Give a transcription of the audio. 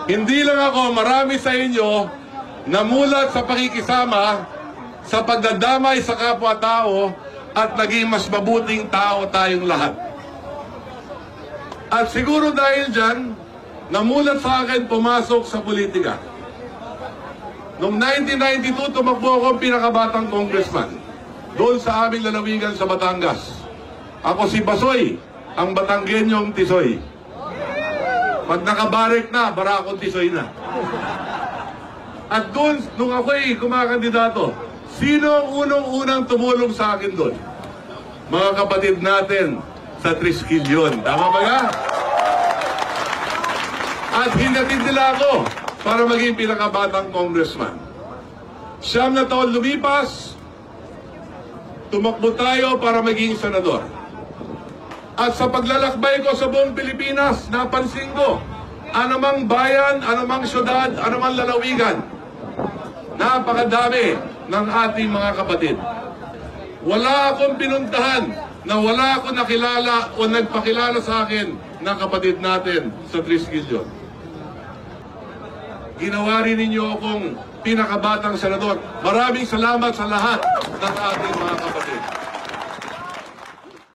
Hindi lang ako, marami sa inyo namulat sa pakikisama sa pagdadamay sa kapwa-tao at naging mas mabuting tao tayong lahat. At siguro dahil dyan, namulat sa akin pumasok sa politika. Noong 1992, tumakbo ako pinakabatang congressman doon sa aming lalawigan sa Batangas. Ako si Basoy, ang Batanggenyong Tisoy. Pag nakabarik na, Barakong Tisoy na. At doon, nung ako'y kumakandidato, sino ang unang-unang tumulong sa akin doon? Mga kapatid natin sa Triskelion. Tama ba nga? At hinatid nila ako para maging pinakabatang congressman. 9 na taon lumipas, tumakbo tayo para maging senador. At sa paglalakbay ko sa buong Pilipinas, napansin ko, anumang bayan, anumang syudad, anumang lalawigan, napakadami ng ating mga kapatid. Wala akong pinuntahan na wala akong nakilala o nagpakilala sa akin ng kapatid natin sa Triskelion. Ginawa rin ninyo akong pinakabatang senador. Maraming salamat sa lahat ng ating mga kapatid.